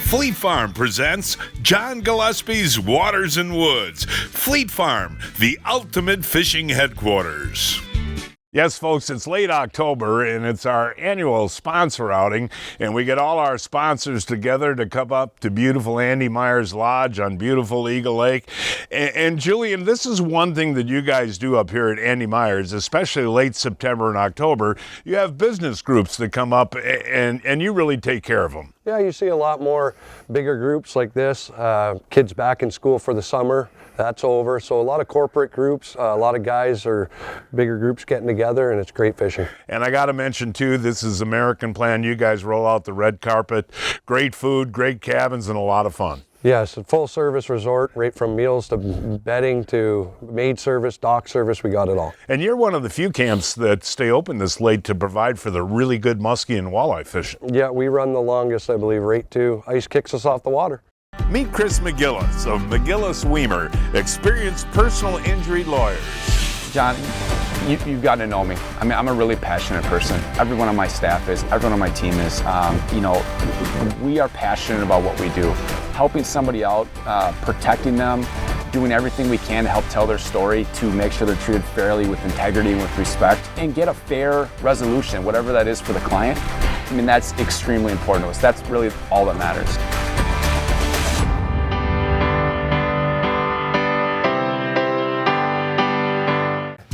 Fleet Farm presents John Gillespie's Waters and Woods. Fleet Farm, the ultimate fishing headquarters. Yes, folks, it's late October, and it's our annual sponsor outing, and we get all our sponsors together to come up to beautiful Andy Meyer's Lodge on beautiful Eagle Lake. And Julian, this is one thing that you guys do up here at Andy Meyer's, especially late September and October. You have business groups that come up, and you really take care of them. Yeah, you see a lot more bigger groups like this. Kids back in school for the summer. That's over. So a lot of corporate groups, a lot of guys or bigger groups getting together, and it's great fishing. And I got to mention too, this is American Plan. You guys roll out the red carpet, great food, great cabins, and a lot of fun. Yes, a full service resort, right from meals to bedding to maid service, dock service, we got it all. And you're one of the few camps that stay open this late to provide for the really good muskie and walleye fishing. Yeah, we run the longest, I believe, right to ice kicks us off the water. Meet Chris MacGillis of MacGillis Wiemer, experienced personal injury lawyers. John, you've gotten to know me. I mean, I'm a really passionate person. Everyone on my staff is, everyone on my team is. We are passionate about what we do. Helping somebody out, protecting them, doing everything we can to help tell their story, to make sure they're treated fairly with integrity and with respect, and get a fair resolution, whatever that is for the client. I mean, that's extremely important to us. That's really all that matters.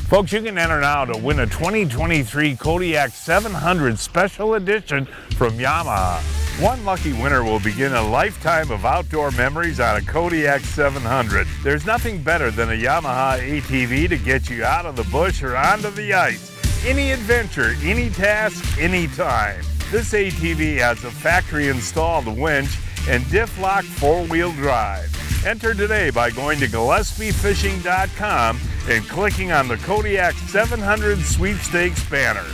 Folks, you can enter now to win a 2023 Kodiak 700 Special Edition from Yamaha. One lucky winner will begin a lifetime of outdoor memories on a Kodiak 700. There's nothing better than a Yamaha ATV to get you out of the bush or onto the ice. Any adventure, any task, anytime. This ATV has a factory-installed winch and diff-lock four-wheel drive. Enter today by going to GillespieFishing.com and clicking on the Kodiak 700 Sweepstakes banner.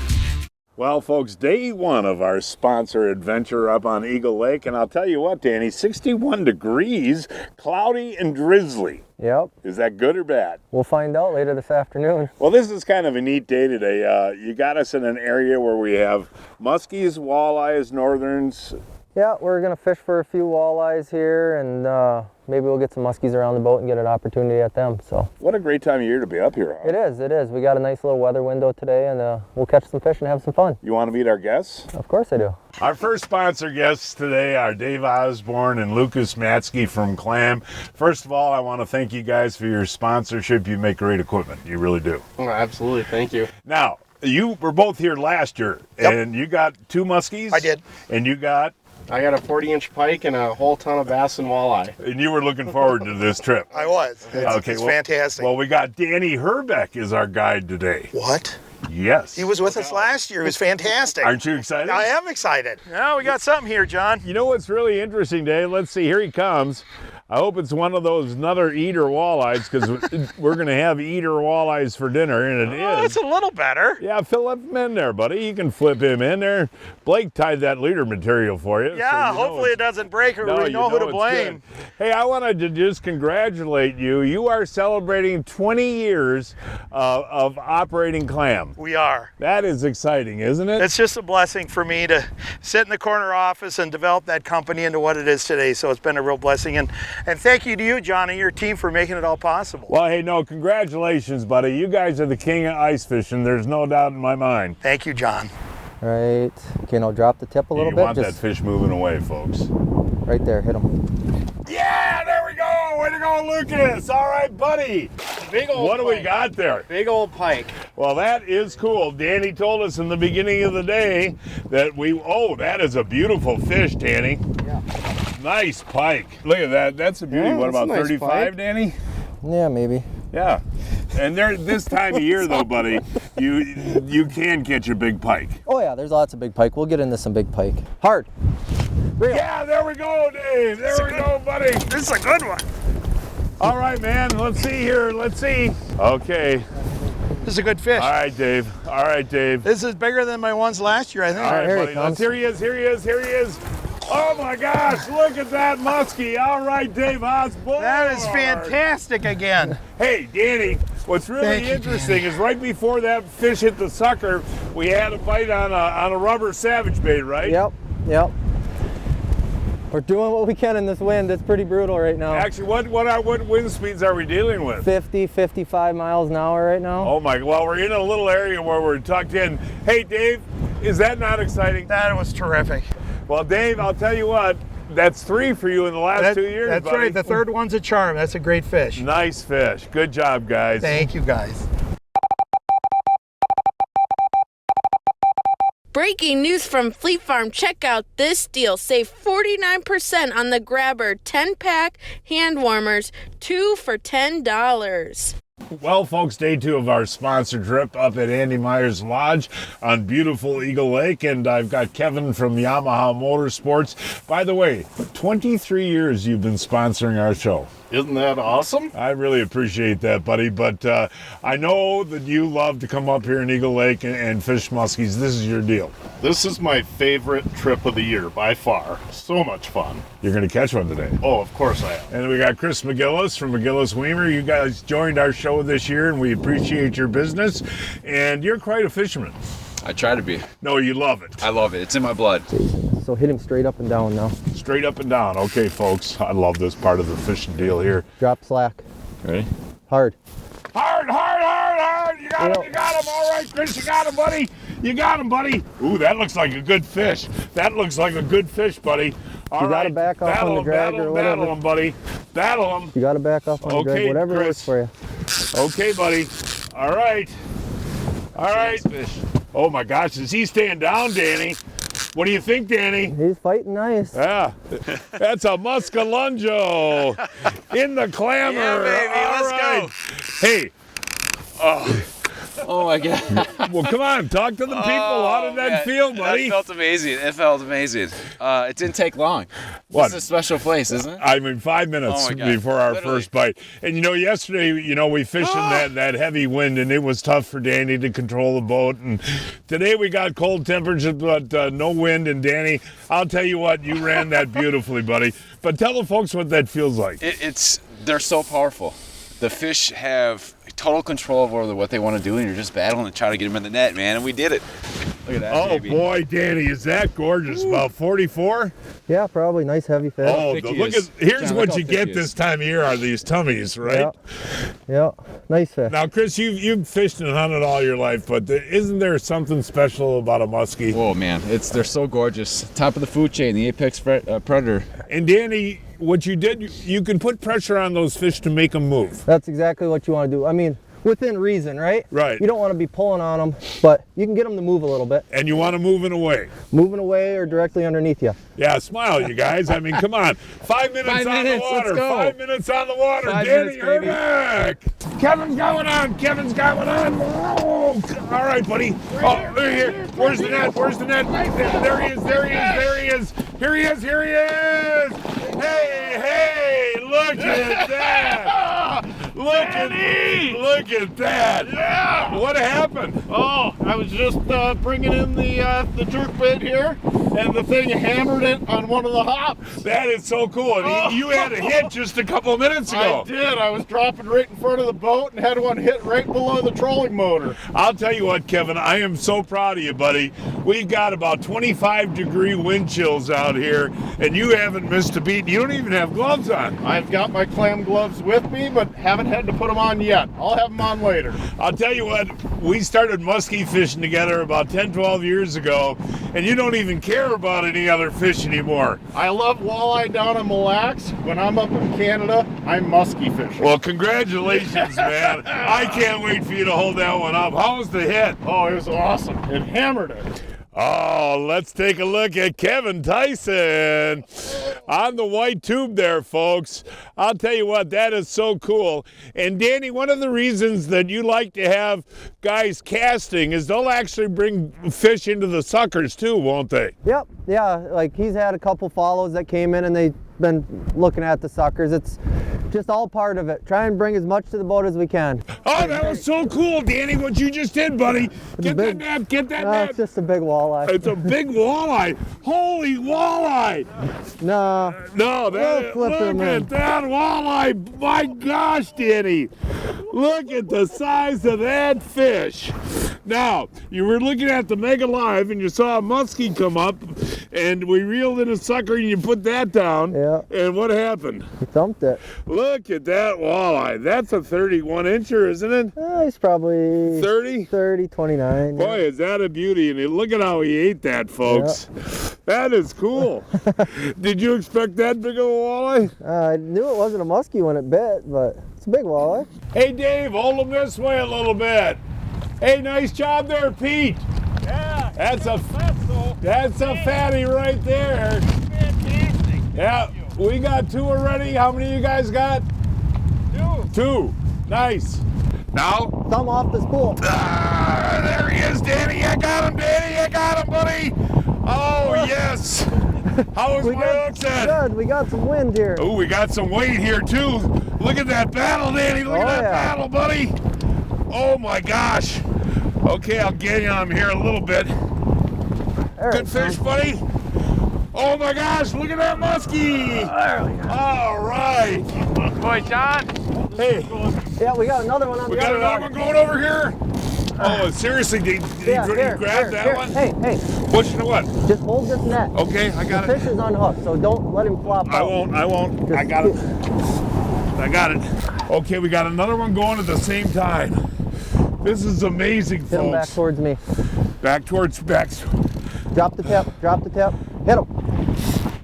Well, folks, day one of our sponsor adventure up on Eagle Lake, and I'll tell you what, Danny, 61 degrees, cloudy and drizzly. Yep. Is that good or bad? We'll find out later this afternoon. Well, this is kind of a neat day today. You got us in an area where we have muskies, walleyes, northerns. Yeah, we're going to fish for a few walleyes here, and maybe we'll get some muskies around the boat and get an opportunity at them. So what a great time of year to be up here, huh? It is. We got a nice little weather window today, and we'll catch some fish and have some fun. You want to meet our guests? Of course I do. Our first sponsor guests today are Dave Osborne and Lucas Matsky from Clam. First of all, I want to thank you guys for your sponsorship. You make great equipment. You really do. Oh, absolutely. Thank you. Now, you were both here last year, and you got 2 muskies? I did. And you got? I got a 40-inch pike and a whole ton of bass and walleye. And you were looking forward to this trip. I was. It's fantastic. Well, we got Danny Herbeck as our guide today. What? Yes. He was with us last year. It was fantastic. Aren't you excited? I am excited. Now we got something here, John. You know what's really interesting, Dave? Let's see. Here he comes. I hope it's one of those another eater walleyes, because we're going to have eater walleyes for dinner, and it is. It's a little better. Yeah, flip him in there, buddy. You can flip him in there. Blake tied that leader material for you. Yeah, so hopefully it doesn't break, or we know who to blame. Hey, I wanted to just congratulate you. You are celebrating 20 years of operating Clam. We are. That is exciting, isn't it? It's just a blessing for me to sit in the corner office and develop that company into what it is today. So it's been a real blessing. And thank you to you, John, and your team for making it all possible. Well, hey, no, congratulations, buddy. You guys are the king of ice fishing. There's no doubt in my mind. Thank you, John. Right. Okay, now drop the tip a little bit. You want that fish moving away, folks. Right there, hit him. Yeah, there we go. Way to go, Lucas. All right, buddy. Big old What do we got there? Big old pike. Well, that is cool. Danny told us in the beginning of the day that that is a beautiful fish, Danny. Yeah. Nice pike. Look at that. That's a beauty. Yeah, what about nice 35, pike. Danny? Yeah, maybe. Yeah. And this time of year, though, buddy, you can catch a big pike. Oh yeah, there's lots of big pike. We'll get into some big pike. Hard. Real. Yeah, there we go, Dave. There we go, buddy. This is a good one. All right, man. Let's see here. Let's see. Okay. This is a good fish. All right, Dave. All right, Dave. This is bigger than my ones last year, I think. All right, here he buddy. comes. Here he is. Here he is. Here he is. Oh my gosh, look at that muskie. All right, Dave Osborne. That is fantastic again. Hey, Danny, what's really interesting is right before that fish hit the sucker, we had a bite on a rubber savage bait, right? Yep. We're doing what we can in this wind. It's pretty brutal right now. Actually, what wind speeds are we dealing with? 50, 55 miles an hour right now. Oh my, well, we're in a little area where we're tucked in. Hey, Dave, is that not exciting? That was terrific. Well, Dave, I'll tell you what, that's 3 for you in the last 2 years, That's buddy. right. The third one's a charm. That's a great fish. Nice fish. Good job, guys. Thank you, guys. Breaking news from Fleet Farm. Check out this deal. Save 49% on the Grabber 10-pack hand warmers, 2 for $10. Well, folks, day 2 of our sponsored trip up at Andy Meyer's Lodge on beautiful Eagle Lake, and I've got Kevin from Yamaha Motorsports. By the way, 23 years you've been sponsoring our show. Isn't that awesome? I really appreciate that, buddy, but I know that you love to come up here in Eagle Lake and fish muskies. This is your deal. This is my favorite trip of the year by far. So much fun. You're going to catch one today. Oh, of course I am. And we got Chris MacGillis from MacGillis Wiemer. You guys joined our show this year, and we appreciate your business. And you're quite a fisherman. I try to be. No, you love it. I love it. It's in my blood. So hit him straight up and down now. Straight up and down. Okay, folks. I love this part of the fishing deal here. Drop slack. Ready? Hard. Hard, hard, hard, hard. You got him, you got him. All right, Chris, you got him, buddy. You got him, buddy. Ooh, that looks like a good fish. That looks like a good fish, buddy. All right. You got to back off on the drag or whatever. Battle him, buddy. Battle him. You got to back off on the drag, whatever Chris. works for you. Okay, buddy. All right. All right. Nice fish. Oh, my gosh. Is he staying down, Danny? What do you think, Danny? He's fighting nice. Yeah, that's a muscalungo in the clamor. Yeah, baby, let's go. Hey. Oh my God. Well, come on, talk to the people. How did that feel, buddy? That felt amazing. It felt amazing. It didn't take long. What? This is a special place, isn't it? I mean, 5 minutes Oh my God. before our Literally. first bite. And yesterday, we fished in that heavy wind, and it was tough for Danny to control the boat. And today we got cold temperatures, but no wind. And Danny, I'll tell you what, you ran that beautifully, buddy. But tell the folks what that feels like. They're so powerful. The fish have total control over what they want to do, and you're just battling and trying to get them in the net, man. And we did it. Look at that, Oh, baby. boy, Danny, is that gorgeous? About 44? Yeah, probably. Nice heavy fish. Oh, thick he look is. at here's John, what look you how thick get he this is. time of year are these tummies, right? Yeah. Nice fish. Now, Chris, you've fished and hunted all your life, but isn't there something special about a muskie? Whoa, man. They're so gorgeous. Top of the food chain, the apex predator. And Danny, what you did, you can put pressure on those fish to make them move. That's exactly what you want to do. I mean, within reason, right? Right. You don't want to be pulling on them, but you can get them to move a little bit. And you want to move it away. Moving away or directly underneath you. Yeah, smile, you guys. I mean, come on. 5 minutes 5 on minutes, the water. let's go. 5 minutes on the water. 5 Danny, minutes, you're baby. back. Kevin's got one on. Kevin's got one on. Oh, all right, buddy. Oh, there he is. Where's the net? Where's the net? There he is. There he is. There he is. Here he is. Here he is. Hey, look at that. Look at that. Yeah. What happened? Oh, I was just bringing in the jerk bait here, and the thing hammered it on one of the hops. That is so cool. And you had a hit just a couple of minutes ago. I did. I was dropping right in front of the boat and had one hit right below the trolling motor. I'll tell you what, Kevin, I am so proud of you, buddy. We've got about 25-degree wind chills out here, and you haven't missed a beat. You don't even have gloves on. I've got my clam gloves with me, but haven't had to put them on yet. I'll have them on later. I'll tell you what, we started muskie fishing together about 10, 12 years ago, and you don't even care about any other fish anymore. I love walleye down on Mille Lacs. When I'm up in Canada, I'm muskie fishing. Well, congratulations, man. I can't wait for you to hold that one up. How was the hit? Oh, it was awesome. It hammered it. Oh, let's take a look at Kevin Tyson on the white tube there, folks. I'll tell you what, that is so cool. And Danny, one of the reasons that you like to have guys casting is they'll actually bring fish into the suckers too, won't they? Yep. Yeah. Like he's had a couple follows that came in and they've been looking at the suckers. It's just all part of it. Try and bring as much to the boat as we can. Oh, that was so cool, Danny, what you just did, buddy. Get that net, get that net. It's just a big walleye. It's a big walleye. Holy walleye. No. No, We'll flip look him in. at that walleye. My gosh, Danny. Look at the size of that fish. Now, you were looking at the Mega Live and you saw a muskie come up and we reeled in a sucker and you put that down. Yeah. And what happened? He thumped it. Look at that walleye. That's a 31 incher, isn't it? He's probably 30? 30, 29. Boy, is that a beauty. And look at how he ate that, folks. Yeah. That is cool. Did you expect that big of a walleye? I knew it wasn't a muskie when it bit, but it's a big walleye. Hey, Dave, hold him this way a little bit. Hey, nice job there, Pete. Yeah. That's a fatty right there. Fantastic. Yeah, we got 2 already. How many you guys got? 2. Nice. Now? Thumb off the spool. There he is, Danny. I got him, Danny. I got him, buddy. Oh, yes. How was my hook set? Good. We got some wind here. Oh, we got some weight here, too. Look at that paddle, Danny. Look at that paddle, buddy. Oh, my gosh. Okay, I'll get you on here a little bit. Good fish, buddy. Oh, my gosh. Look at that muskie. All right. Boy, John. Hey. Yeah, we got another one on We the got other another one going over here? Oh, seriously, did you grab that one? Hey. Push to what? Just hold this net. Okay, I got the it. fish is unhooked, so don't let him flop out. I won't. I got it. I got it. Okay, we got another one going at the same time. This is amazing, folks. Hit him back towards me. Back. Drop the tip. Hit him.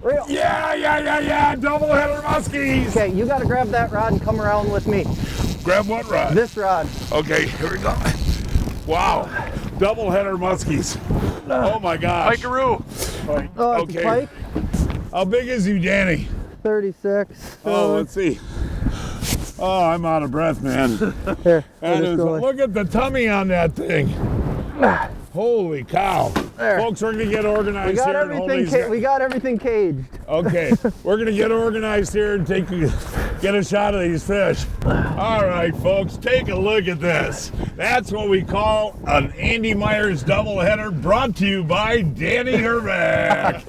Reel. Yeah. Double header muskies. Okay, you got to grab that rod and come around with me. Grab what rod? This rod. Okay, here we go. Wow. Double header muskies. Oh my gosh. Pikaroo. Oh, it's a pike. How big is he, Danny? 36. Oh, let's see. Oh, I'm out of breath, man. Here. Look at the tummy on that thing. Holy cow. There. Folks, we're going to get organized We got here. everything. We got everything caged. Okay, we're going to get organized here and get a shot of these fish. All right, folks, take a look at this. That's what we call an Andy Myers doubleheader, brought to you by Danny Herbeck.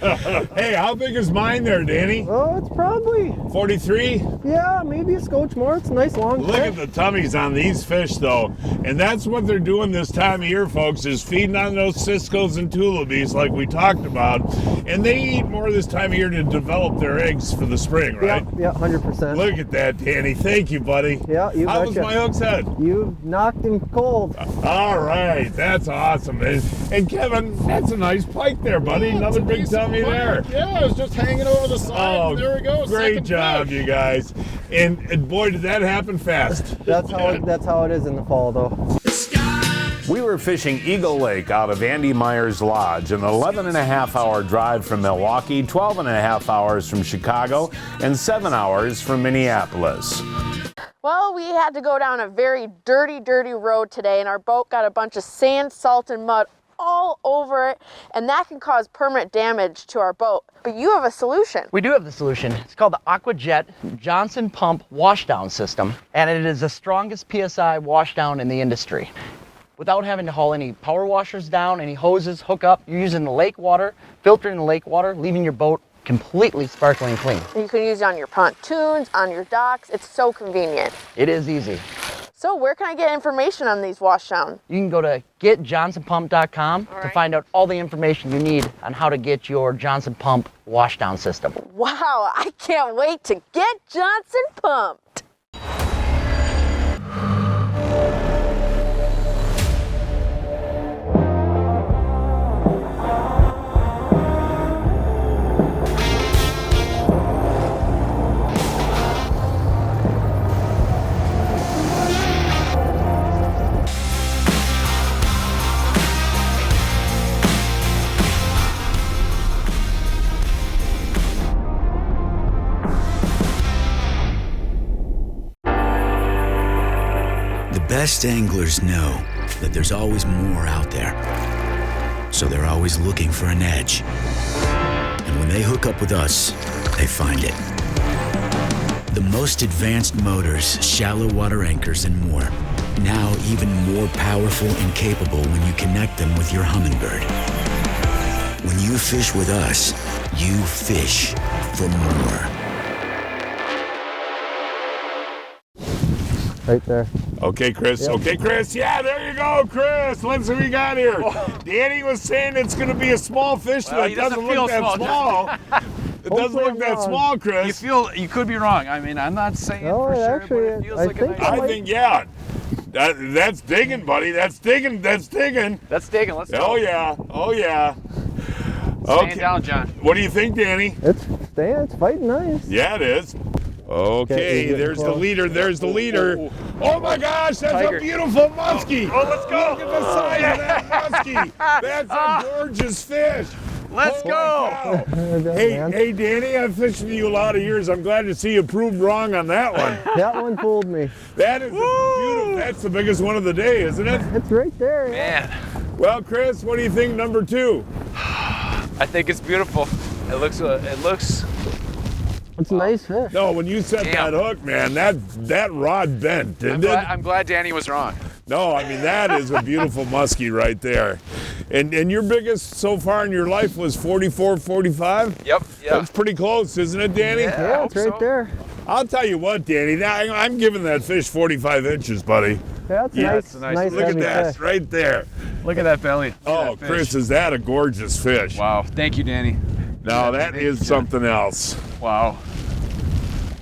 Hey, how big is mine there, Danny? Oh, it's probably 43? Yeah, maybe a scotch more. It's a nice long Look at the tummies on these fish, though. And that's what they're doing this time of year, folks, is feeding on those Ciscos and Tullibees like we talked about. And they eat more this time of year to develop their eggs for the spring, right? Yeah, 100%. Look at that, Danny. Thank you, buddy. Yeah, you How betcha. was my hook's head? You knocked him cold. All right, that's awesome. And Kevin, that's a nice pike there, buddy. Another big tummy there. Yeah, it was just hanging over the side. Oh, And there we go. Great second job, fish. you guys. And boy, did that happen fast. That's how it is in the fall, though. We were fishing Eagle Lake out of Andy Myers Lodge, an 11.5-hour drive from Milwaukee, 12.5 hours from Chicago, and 7 hours from Minneapolis. Well, we had to go down a very dirty road today, and our boat got a bunch of sand, salt, and mud all over it, and that can cause permanent damage to our boat. But you have a solution. We do have the solution. It's called the AquaJet Johnson Pump Washdown System, and it is the strongest PSI washdown in the industry. Without having to haul any power washers down, any hoses, hook up, you're using the lake water, filtering the lake water, leaving your boat completely sparkling clean. You can use it on your pontoons, on your docks. It's so convenient. It is easy. So where can I get information on these washdown? You can go to getjohnsonpump.com to find out all the information you need on how to get your Johnson Pump washdown system. Wow, I can't wait to get Johnson pumped. Best anglers know that there's always more out there, so they're always looking for an edge. And when they hook up with us, they find it. The most advanced motors, shallow water anchors, and more. Now even more powerful and capable when you connect them with your Humminbird. When you fish with us, you fish for more. Right there. Okay, Chris. Yep. Okay, Chris. Yeah, there you go, Chris. Let's see what we got here. Danny was saying it's going to be a small fish, but it doesn't look that small. It doesn't look that small, Chris. You could be wrong. I mean, I'm not saying No, for sure, actually, but it feels I like think a nice. I think, yeah. That's digging, buddy. That's digging. That's digging. That's digging. Let's go. Oh, yeah. Oh, yeah. Stand down, John. What do you think, Danny? It's fighting nice. Yeah, it is. Okay, there's the leader. There's the leader. Oh my gosh, that's Tiger. a beautiful muskie. Oh, let's go. Look at the size of that muskie. That's a gorgeous fish. Let's go. Hey, Danny, I've fished with you a lot of years. I'm glad to see you proved wrong on that one. That one fooled me. That is beautiful. That's the biggest one of the day, isn't it? It's right there. Man, Well, Chris, what do you think, number 2? I think it's beautiful. It looks. It's a nice fish. No, when you set that hook, man, that rod bent, didn't it? I'm glad Danny was wrong. No, I mean, that is a beautiful muskie right there. And your biggest so far in your life was 44, 45? Yep. Yeah. That's pretty close, isn't it, Danny? Yeah, it's right there. I'll tell you what, Danny, I'm giving that fish 45 inches, buddy. Yeah, it's a nice Look at heavy that, fish. right there. look at that belly. Oh, Chris, is that a gorgeous fish? Wow. Thank you, Danny. No, that is something else. Wow.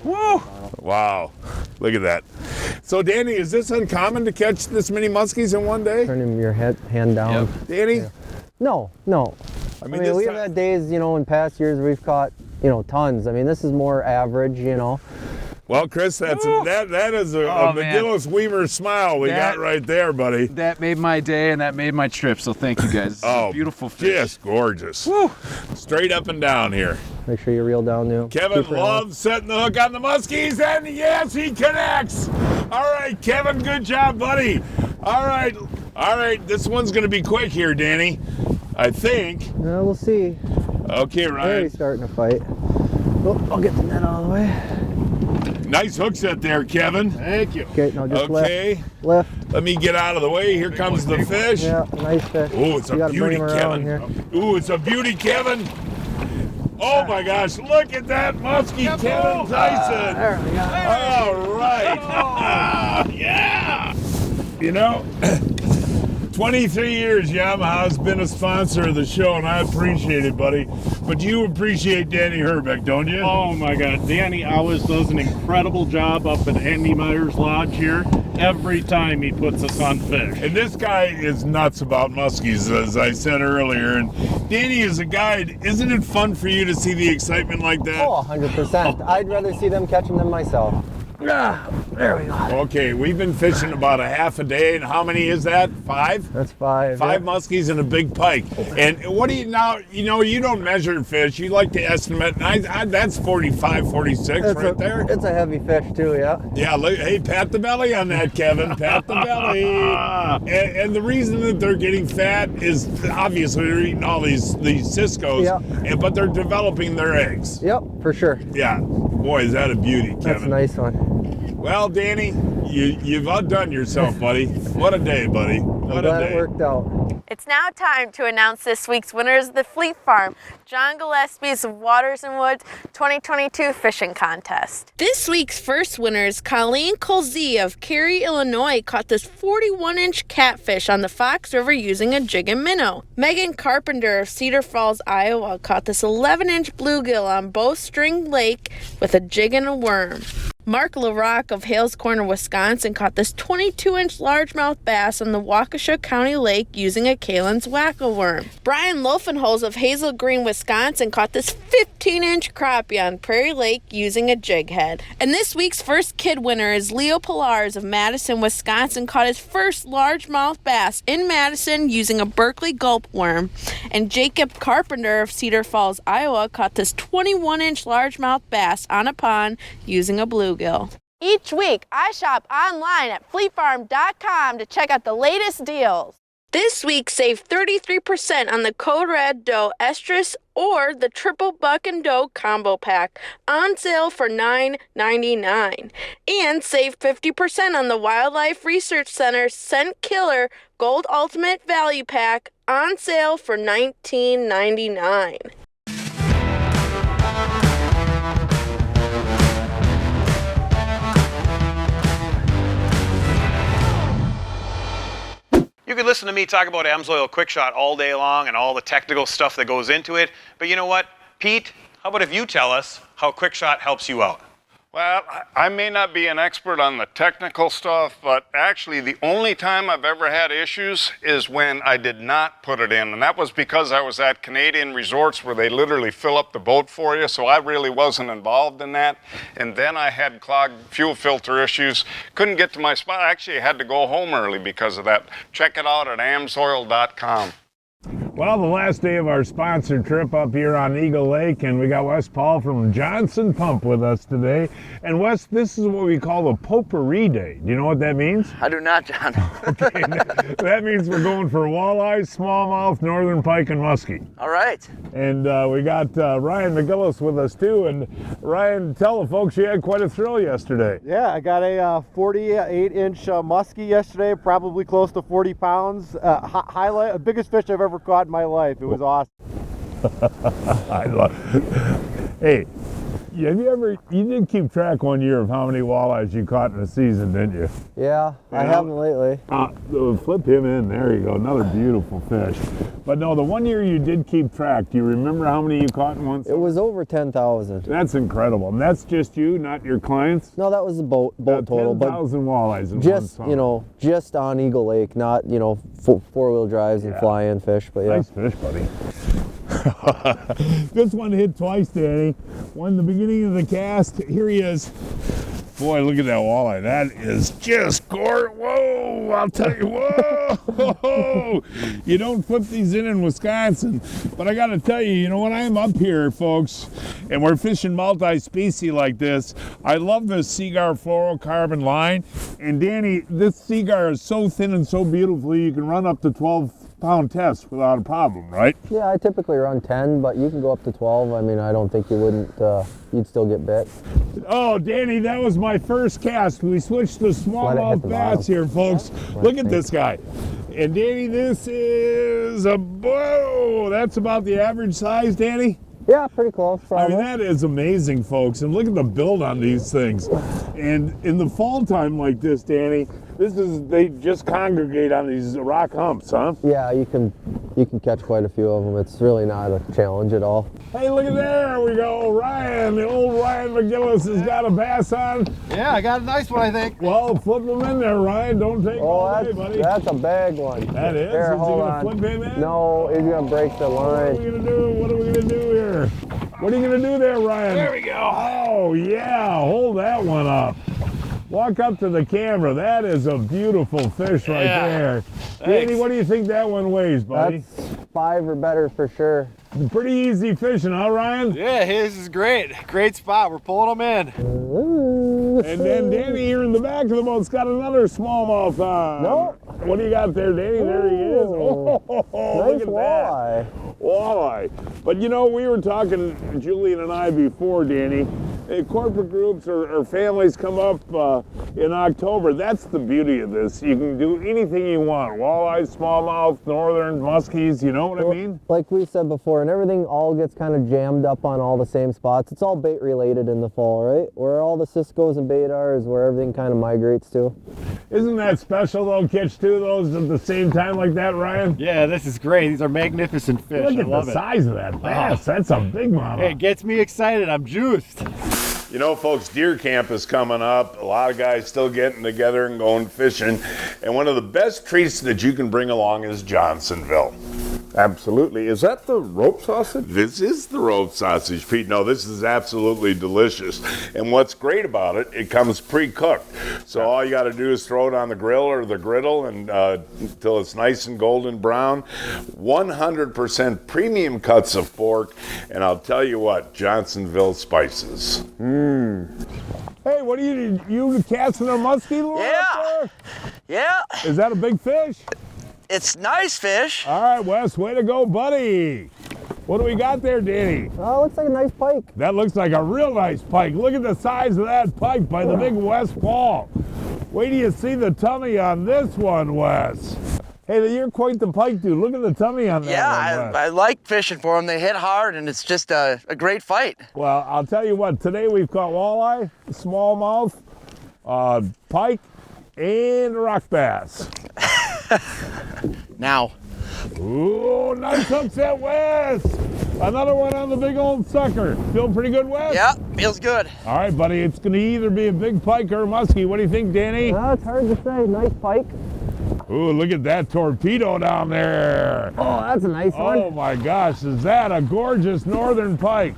Woo! Wow. Look at that. So, Danny, is this uncommon to catch this many muskies in one day? Turning your hand down. Danny? Yeah. No. I mean, we've had days, in past years we've caught, tons. I mean, this is more average, Well, Chris, that is a MacGillis Wiemer smile we got right there, buddy. That made my day and that made my trip. So thank you guys. This is a beautiful fish. Just gorgeous. Woo. Straight up and down here. Make sure you reel down new. Kevin loves setting the hook on the muskies, and yes, he connects. All right, Kevin, good job, buddy. All right, this one's going to be quick here, Danny. I think. Yeah, we'll see. Okay, Ryan. He's starting to fight. Oh, I'll get the net out of the way. Nice hook set there, Kevin. Thank you. Okay, now just Okay. lift. Let me get out of the way. Here comes the fish. Yeah, nice fish. Oh, it's You a gotta bring beauty, him around Kevin. here. Ooh, it's a beauty, Kevin. Oh my gosh, look at that muskie, Kevin Tyson. There we go. All right. Yeah. 23 years Yamaha's been a sponsor of the show, and I appreciate it, buddy. But you appreciate Danny Herbeck, don't you? Oh my God, Danny always does an incredible job up at Andy Meyer's Lodge here. Every time he puts us on fish. And this guy is nuts about muskies, as I said earlier. And Danny is a guide. Isn't it fun for you to see the excitement like that? Oh, 100%. I'd rather see them catching than myself. Ah, there we go. Okay, we've been fishing about a half a day, and how many is that? 5? That's 5. 5 muskies and a big pike. And what do you now? You don't measure fish. You like to estimate. And that's 45, 46 right there. It's a heavy fish too, yeah. Yeah, look, hey, pat the belly on that, Kevin. Pat the belly. And the reason that they're getting fat is obviously they're eating all these Ciscos, but they're developing their eggs. Yep, for sure. Yeah. Boy, is that a beauty, Kevin. That's a nice one. Well, Danny, you've outdone yourself, buddy. What a day, buddy. What I'm glad it worked out. It's now time to announce this week's winners of the Fleet Farm, John Gillespie's Waters and Woods 2022 Fishing Contest. This week's first winners, Colleen Colzee of Cary, Illinois, caught this 41-inch catfish on the Fox River using a jig and minnow. Megan Carpenter of Cedar Falls, Iowa, caught this 11-inch bluegill on Bowstring Lake with a jig and a worm. Mark LaRock of Hales Corner, Wisconsin, caught this 22-inch largemouth bass on the Waukesha County Lake using a Kalen's wacko worm. Brian Loefenholz of Hazel Green, Wisconsin, caught this 15-inch crappie on Prairie Lake using a jig head. And this week's first kid winner is Leo Pillars of Madison, Wisconsin, caught his first largemouth bass in Madison using a Berkeley gulp worm. And Jacob Carpenter of Cedar Falls, Iowa, caught this 21-inch largemouth bass on a pond using a bluegill. Each week, I shop online at fleetfarm.com to check out the latest deals. This week, save 33% on the Code Red Doe Estrus or the Triple Buck and Doe Combo Pack, on sale for $9.99. And save 50% on the Wildlife Research Center Scent Killer Gold Ultimate Value Pack, on sale for $19.99. could listen to me talk about Amsoil Quick Shot all day long and all the technical stuff that goes into it, but you know what, Pete, how about if you tell us how Quick Shot helps you out? Well, I may not be an expert on the technical stuff, but actually the only time I've ever had issues is when I did not put it in. And that was because I was at Canadian resorts where they literally fill up the boat for you. So I really wasn't involved in that. And then I had clogged fuel filter issues. Couldn't get to my spot. Actually, I had to go home early because of that. Check it out at amsoil.com. Well, the last day of our sponsored trip up here on Eagle Lake, and we got Wes Paul from Johnson Pump with us today. And Wes, this is what we call the Potpourri Day. Do you know what that means? I do not, John. Okay, that means we're going for walleye, smallmouth, northern pike, and muskie. All right. And we got Ryan MacGillis with us too. And Ryan, tell the folks you had quite a thrill yesterday. Yeah, I got a 48-inch muskie yesterday, probably close to 40 pounds. Highlight, biggest fish I've ever caught in my life. It was awesome. I love. Hey, you did keep track one year of how many walleyes you caught in a season, didn't you? Yeah, I haven't lately. Flip him in. There you go. Another beautiful fish. But no, the one year you did keep track. Do you remember how many you caught in one season? It was over 10,000. That's incredible. And that's just you, not your clients? No, that was the boat total. 10,000 walleyes in just, one summer. just on Eagle Lake, not, four-wheel drives and fly-in fish, but yeah. Nice fish, buddy. This one hit twice, Danny. One in the beginning of the cast. Here he is. Boy, look at that walleye. That is just gorgeous. Whoa, I'll tell you, whoa. You don't flip these in Wisconsin. But I got to tell you, when I'm up here, folks, and we're fishing multi-species like this, I love this Seaguar fluorocarbon line. And Danny, this Seaguar is so thin and so beautiful, you can run up to 12-pound tests without a problem, right? Yeah, I typically run 10, but you can go up to 12. I mean, I don't think you wouldn't, you'd still get bit. Oh, Danny, that was my first cast. We switched to smallmouth bass here, folks. Look at this guy. And Danny, this is whoa, that's about the average size, Danny? Yeah, pretty close, probably. I mean, that is amazing, folks. And look at the build on these things. And in the fall time like this, Danny, they just congregate on these rock humps, huh? Yeah, you can catch quite a few of them. It's really not a challenge at all. Hey, look at there we go. Ryan, the old Ryan MacGillis has got a bass on. Yeah, I got a nice one, I think. Well, flip him in there, Ryan. Don't take all day, buddy. That's a big one. That is? Here, is he going to flip him in? No, he's going to break the line. What are we going to do? What are we going to do here? What are you going to do there, Ryan? There we go. Oh, yeah. Hold that one up. Walk up to the camera. That is a beautiful fish right there. Danny, what do you think that one weighs, buddy? That's 5 or better for sure. Pretty easy fishing, huh, Ryan? Yeah, his is great. Great spot. We're pulling them in. And then Danny here in the back of the boat's got another smallmouth on. Nope. What do you got there, Danny? There he is. Oh, nice look at walleye. That. Walleye. But we were talking, Julian and I, before, Danny. Corporate groups or families come up in October. That's the beauty of this. You can do anything you want. Walleyes, smallmouth, northern, muskies, you know what I mean? Like we said before, and everything all gets kind of jammed up on all the same spots. It's all bait related in the fall, right? Where all the ciscos and bait are is where everything kind of migrates to. Isn't that special, though, catch two of those at the same time like that, Ryan? Yeah, this is great. These are magnificent fish. Look at the size of that bass. That's a big mama. Hey, it gets me excited. I'm juiced. Folks, deer camp is coming up. A lot of guys still getting together and going fishing. And one of the best treats that you can bring along is Johnsonville. Absolutely. Is that the rope sausage? This is the rope sausage, Pete. No, this is absolutely delicious. And what's great about it, it comes pre-cooked. So all you got to do is throw it on the grill or the griddle and until it's nice and golden brown. 100% premium cuts of pork. And I'll tell you what, Johnsonville spices. Hey, what are you casting a muskie lure up there? Yeah. Is that a big fish? It's nice fish. All right, Wes, way to go, buddy. What do we got there, Danny? Oh, looks like a nice pike. That looks like a real nice pike. Look at the size of that pike by the big Wes Paul. Wait till you see the tummy on this one, Wes. Hey, you're quite the pike dude. Look at the tummy on that one, Wes. I like fishing for them. They hit hard, and it's just a great fight. Well, I'll tell you what. Today we've caught walleye, smallmouth, pike, and rock bass. Now. Ooh, nice upset, Wes. Another one on the big old sucker. Feeling pretty good, Wes? Yeah, feels good. All right, buddy, it's going to either be a big pike or a muskie. What do you think, Danny? It's hard to say. Nice pike. Ooh, look at that torpedo down there. Oh, that's a nice one. Oh my gosh, is that a gorgeous northern pike?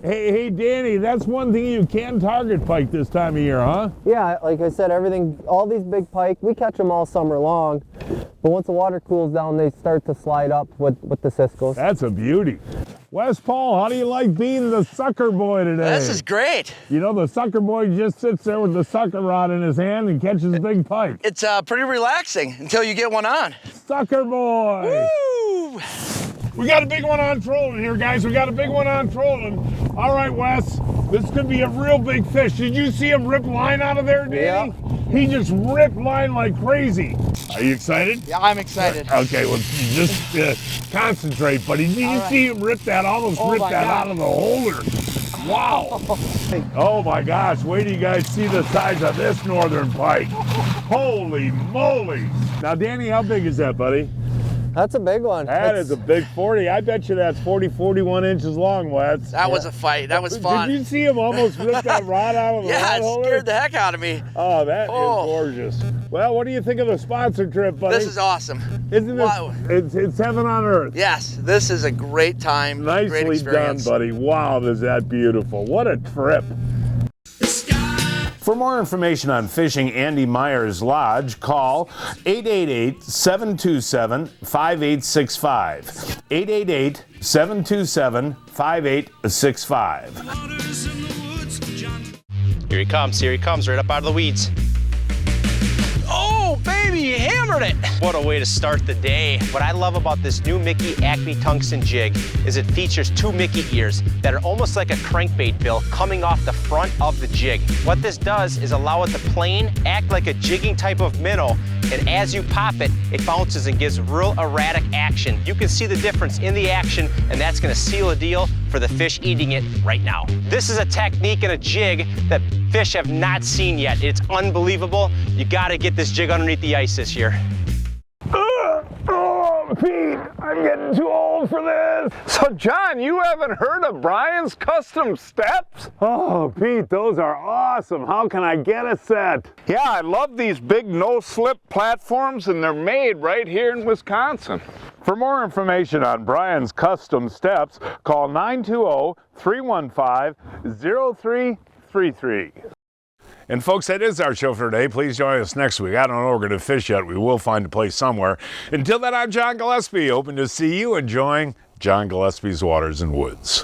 Hey, Danny, that's one thing you can target pike this time of year, huh? Yeah, like I said, all these big pike, we catch them all summer long. But once the water cools down, they start to slide up with the Ciscos. That's a beauty. Wes Paul, how do you like being the sucker boy today? This is great. You know, the sucker boy just sits there with the sucker rod in his hand and catches big pike. It's pretty relaxing until you get one on. Sucker boy. Woo! We got a big one on trolling here, guys. We got a big one on trolling. All right, Wes, this could be a real big fish. Did you see him rip line out of there, Danny? Yeah. He just ripped line like crazy. Are you excited? Yeah, I'm excited. Okay, well, just concentrate, buddy. Did you see him rip that, almost rip that out of the holder? Wow. Oh my gosh, wait till you guys see the size of this northern pike. Holy moly. Now, Danny, how big is that, buddy? That's a big one. That is a big 40. I bet you that's 40, 41 inches long, Wes. That was a fight. That was fun. Did you see him almost rip that rod out of the rod holder? Yeah, it scared the heck out of me. Oh, that is gorgeous. Well, what do you think of the sponsor trip, buddy? This is awesome. Isn't it? It's heaven on earth. Yes, this is a great time. Nicely great experience. done, buddy. Wow, is that beautiful. What a trip. For more information on fishing Andy Meyer's Lodge, call 888-727-5865. 888-727-5865. Here he comes, right up out of the weeds. Oh, baby, you hammered it! What a way to start the day. What I love about this new Mickey Acme tungsten jig is it features two Mickey ears that are almost like a crankbait bill coming off the front of the jig. What this does is allow it to plane, act like a jigging type of minnow, and as you pop it, it bounces and gives real erratic action. You can see the difference in the action, and that's gonna seal a deal for the fish eating it right now. This is a technique and a jig that fish have not seen yet. It's unbelievable. You gotta get this jig underneath the ice this year. Oh, Pete, I'm getting too old for this. So, John, you haven't heard of Brian's Custom Steps? Oh, Pete, those are awesome. How can I get a set? Yeah, I love these big no-slip platforms, and they're made right here in Wisconsin. For more information on Brian's Custom Steps, call 920-315-0333. And folks, that is our show for today. Please join us next week. I don't know where we're going to fish yet. We will find a place somewhere. Until then, I'm John Gillespie. Hoping to see you enjoying John Gillespie's Waters and Woods.